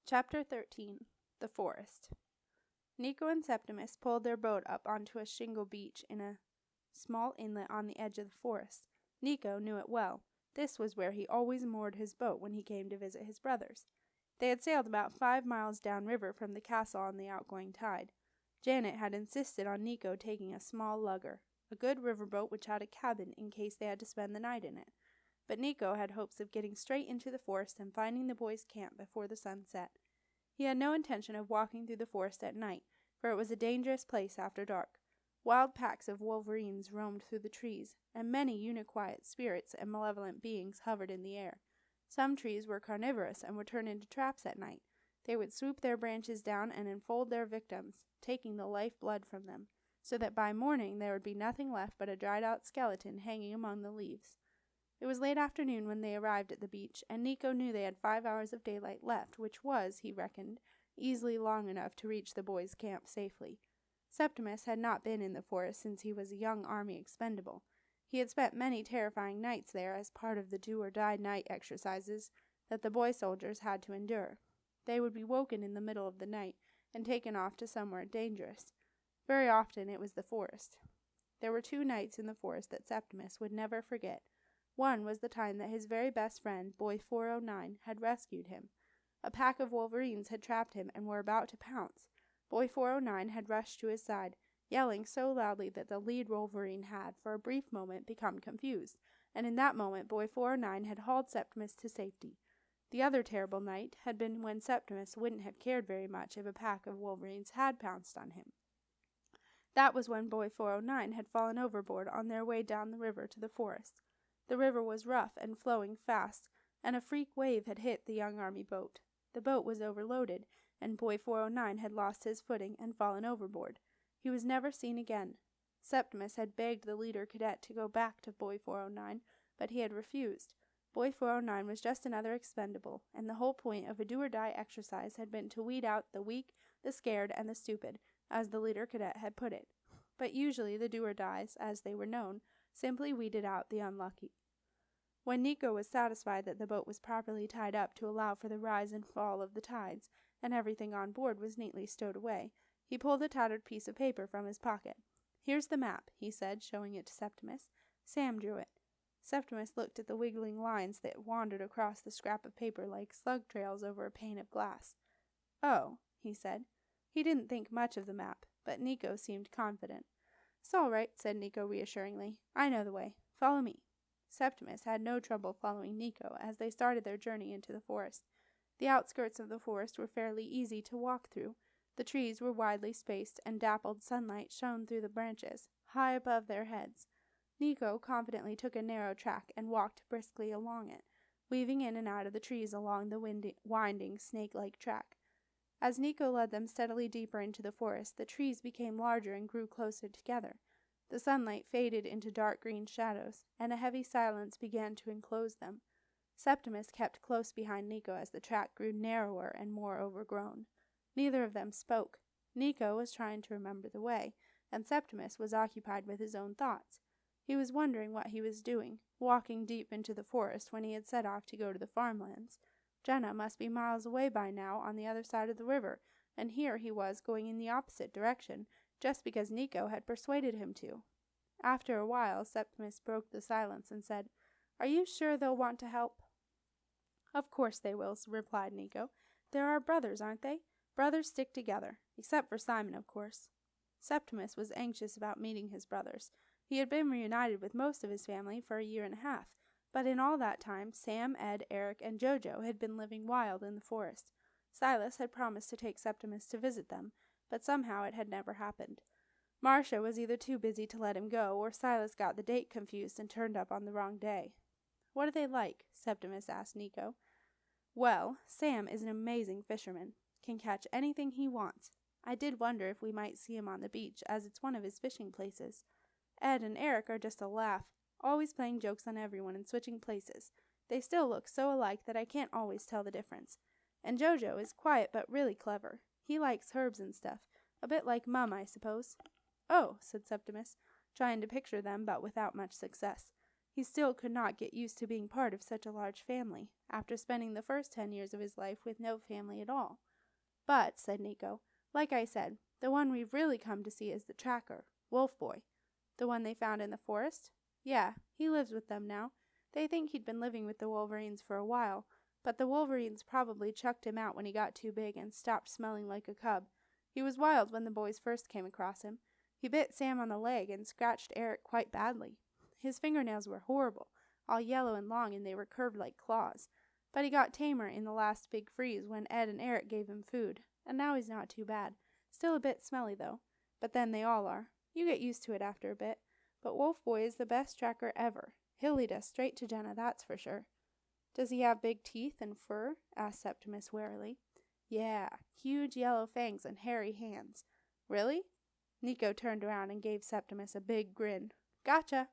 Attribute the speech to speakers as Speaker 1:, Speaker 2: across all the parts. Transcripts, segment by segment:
Speaker 1: Chapter 13. The Forest. Nico and Septimus pulled their boat up onto a shingle beach in a small inlet on the edge of the forest. Nico knew it well. This was where he always moored his boat when he came to visit his brothers. They had sailed about 5 miles downriver from the castle on the outgoing tide. Janet had insisted on Nico taking a small lugger, a good riverboat which had a cabin in case they had to spend the night in it. But Nico had hopes of getting straight into the forest and finding the boys' camp before the sun set. He had no intention of walking through the forest at night, for it was a dangerous place after dark. Wild packs of wolverines roamed through the trees, and many uniquiet spirits and malevolent beings hovered in the air. Some trees were carnivorous and would turn into traps at night. They would swoop their branches down and enfold their victims, taking the life blood from them, so that by morning there would be nothing left but a dried-out skeleton hanging among the leaves. It was late afternoon when they arrived at the beach, and Nico knew they had 5 hours of daylight left, which was, he reckoned, easily long enough to reach the boys' camp safely. Septimus had not been in the forest since he was a young army expendable. He had spent many terrifying nights there as part of the do-or-die night exercises that the boy soldiers had to endure. They would be woken in the middle of the night and taken off to somewhere dangerous. Very often it was the forest. There were 2 nights in the forest that Septimus would never forget. One was the time that his very best friend, Boy 409, had rescued him. A pack of wolverines had trapped him and were about to pounce. Boy 409 had rushed to his side, yelling so loudly that the lead wolverine had, for a brief moment, become confused, and in that moment Boy 409 had hauled Septimus to safety. The other terrible night had been when Septimus wouldn't have cared very much if a pack of wolverines had pounced on him. That was when Boy 409 had fallen overboard on their way down the river to the forest. The river was rough and flowing fast, and a freak wave had hit the young army boat. The boat was overloaded, and Boy 409 had lost his footing and fallen overboard. He was never seen again. Septimus had begged the leader cadet to go back to Boy 409, but he had refused. Boy 409 was just another expendable, and the whole point of a do-or-die exercise had been to weed out the weak, the scared, and the stupid, as the leader cadet had put it. But usually the do-or-dies, as they were known, simply weeded out the unlucky. When Nico was satisfied that the boat was properly tied up to allow for the rise and fall of the tides, and everything on board was neatly stowed away, he pulled a tattered piece of paper from his pocket. "Here's the map," he said, showing it to Septimus. Sam drew it. Septimus looked at the wiggling lines that wandered across the scrap of paper like slug trails over a pane of glass. "Oh," he said. He didn't think much of the map, but Nico seemed confident. "It's all right," said Nico reassuringly. "I know the way. Follow me." Septimus had no trouble following Nico as they started their journey into the forest. The outskirts of the forest were fairly easy to walk through. The trees were widely spaced, and dappled sunlight shone through the branches, high above their heads. Nico confidently took a narrow track and walked briskly along it, weaving in and out of the trees along the winding, snake-like track. As Nico led them steadily deeper into the forest, the trees became larger and grew closer together. The sunlight faded into dark green shadows, and a heavy silence began to enclose them. Septimus kept close behind Nico as the track grew narrower and more overgrown. Neither of them spoke. Nico was trying to remember the way, and Septimus was occupied with his own thoughts. He was wondering what he was doing, walking deep into the forest when he had set off to go to the farmlands. Jenna must be miles away by now on the other side of the river, and here he was going in the opposite direction, just because Nico had persuaded him to. After a while, Septimus broke the silence and said, "Are you sure they'll want to help?" "Of course they will," replied Nico. "They're our brothers, aren't they? Brothers stick together, except for Simon, of course." Septimus was anxious about meeting his brothers. He had been reunited with most of his family for a year and a half, but in all that time, Sam, Ed, Eric, and Jojo had been living wild in the forest. Silas had promised to take Septimus to visit them, but somehow it had never happened. Marcia was either too busy to let him go, or Silas got the date confused and turned up on the wrong day. "What are they like?" Septimus asked Nico. "Well, Sam is an amazing fisherman. Can catch anything he wants. I did wonder if we might see him on the beach, as it's one of his fishing places. Ed and Eric are just a laugh, always playing jokes on everyone and switching places. They still look so alike that I can't always tell the difference. And Jojo is quiet but really clever. He likes herbs and stuff, a bit like Mum, I suppose." "Oh," said Septimus, trying to picture them but without much success. He still could not get used to being part of such a large family, after spending the first 10 years of his life with no family at all. But, said Nico, like I said, the one we've really come to see is the tracker, Wolf Boy. The one they found in the forest? Yeah, he lives with them now. They think he'd been living with the Wolverines for a while, but the Wolverines probably chucked him out when he got too big and stopped smelling like a cub. He was wild when the boys first came across him. He bit Sam on the leg and scratched Eric quite badly. His fingernails were horrible, all yellow and long, and they were curved like claws. But he got tamer in the last big freeze when Ed and Eric gave him food, and now he's not too bad. Still a bit smelly, though. But then they all are. You get used to it after a bit. But Wolf Boy is the best tracker ever. He'll lead us straight to Jenna, that's for sure. Does he have big teeth and fur? Asked Septimus warily. Yeah, huge yellow fangs and hairy hands. Really? Nico turned around and gave Septimus a big grin. Gotcha!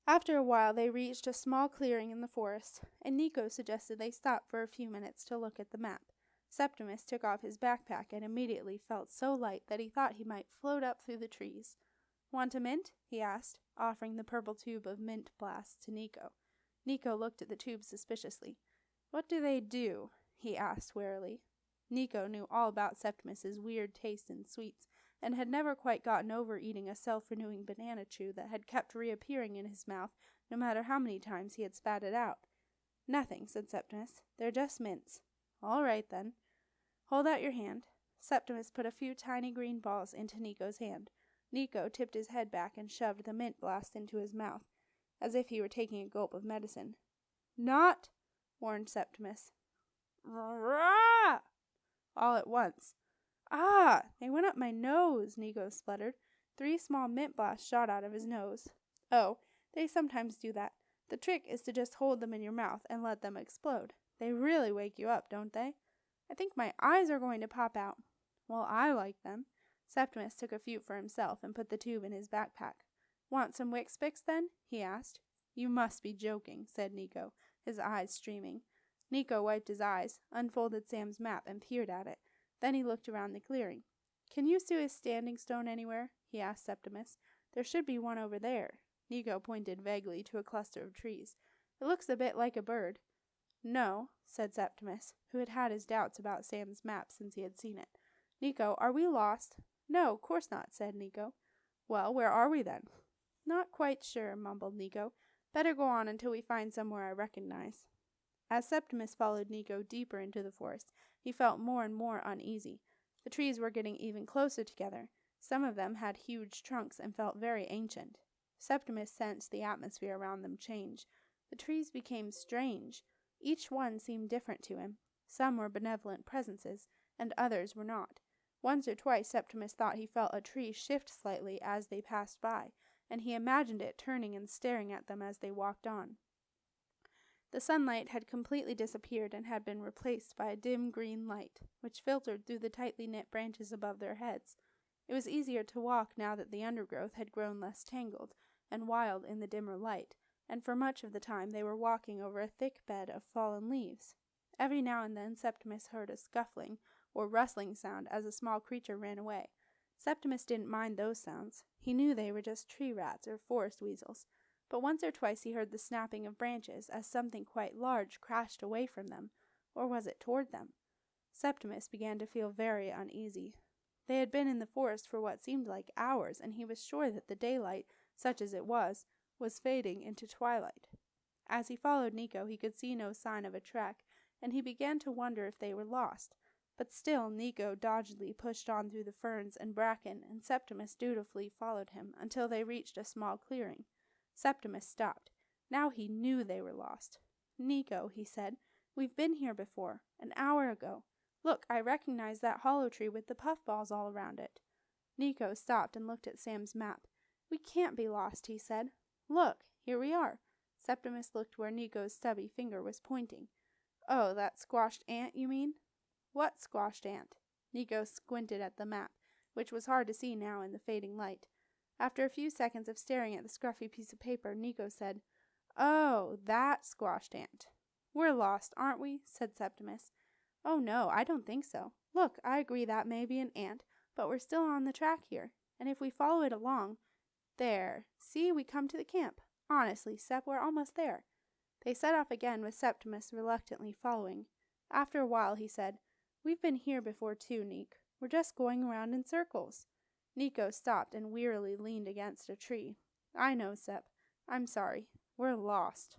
Speaker 1: After a while they reached a small clearing in the forest, and Nico suggested they stop for a few minutes to look at the map. Septimus took off his backpack and immediately felt so light that he thought he might float up through the trees. Want a mint? He asked, offering the purple tube of mint blast to Nico. Nico looked at the tube suspiciously. What do they do? He asked warily. Nico knew all about Septimus's weird taste in sweets, and had never quite gotten over eating a self-renewing banana chew that had kept reappearing in his mouth no matter how many times he had spat it out. Nothing, said Septimus. They're just mints. All right, then. Hold out your hand. Septimus put a few tiny green balls into Nico's hand. Nico tipped his head back and shoved the mint blast into his mouth, as if he were taking a gulp of medicine. Not, warned Septimus. Rah! All at once. Ah! They went up my nose, Nico spluttered. 3 small mint blasts shot out of his nose. Oh, they sometimes do that. The trick is to just hold them in your mouth and let them explode. They really wake you up, don't they? I think my eyes are going to pop out. Well, I like them. Septimus took a few for himself and put the tube in his backpack. Want some Wix Bix, then? He asked. You must be joking, said Nico, his eyes streaming. Nico wiped his eyes, unfolded Sam's map, and peered at it. Then he looked around the clearing. Can you see a standing stone anywhere? He asked Septimus. There should be one over there. Nico pointed vaguely to a cluster of trees. It looks a bit like a bird. No, said Septimus, who had had his doubts about Sam's map since he had seen it. Nico, are we lost? No, of course not, said Nico. Well, where are we then? Not quite sure, mumbled Nico. Better go on until we find somewhere I recognize. As Septimus followed Nico deeper into the forest, he felt more and more uneasy. The trees were getting even closer together. Some of them had huge trunks and felt very ancient. Septimus sensed the atmosphere around them change. The trees became strange. Each one seemed different to him. Some were benevolent presences, and others were not. Once or twice Septimus thought he felt a tree shift slightly as they passed by, and he imagined it turning and staring at them as they walked on. The sunlight had completely disappeared and had been replaced by a dim green light, which filtered through the tightly knit branches above their heads. It was easier to walk now that the undergrowth had grown less tangled and wild in the dimmer light, and for much of the time they were walking over a thick bed of fallen leaves. Every now and then Septimus heard a scuffling or rustling sound as a small creature ran away. Septimus didn't mind those sounds. He knew they were just tree rats or forest weasels. But once or twice he heard the snapping of branches as something quite large crashed away from them, or was it toward them? Septimus began to feel very uneasy. They had been in the forest for what seemed like hours, and he was sure that the daylight, such as it was fading into twilight. As he followed Nico, he could see no sign of a track, and he began to wonder if they were lost. But still Nico doggedly pushed on through the ferns and bracken, and Septimus dutifully followed him until they reached a small clearing. Septimus stopped. Now he knew they were lost. Nico, he said, we've been here before, an hour ago. Look, I recognize that hollow tree with the puffballs all around it. Nico stopped and looked at Sam's map. We can't be lost, he said. Look, here we are. Septimus looked where Nico's stubby finger was pointing. Oh, that squashed ant, you mean? What squashed ant? Nico squinted at the map, which was hard to see now in the fading light. After a few seconds of staring at the scruffy piece of paper, Nico said, Oh, that squashed ant. We're lost, aren't we? Said Septimus. Oh, no, I don't think so. Look, I agree that may be an ant, but we're still on the track here, and if we follow it along, There. See, we come to the camp. Honestly, Sep, we're almost there. They set off again with Septimus reluctantly following. After a while he said, We've been here before too, Nick. We're just going around in circles. Nico stopped and wearily leaned against a tree. I know, Sep. I'm sorry. We're lost.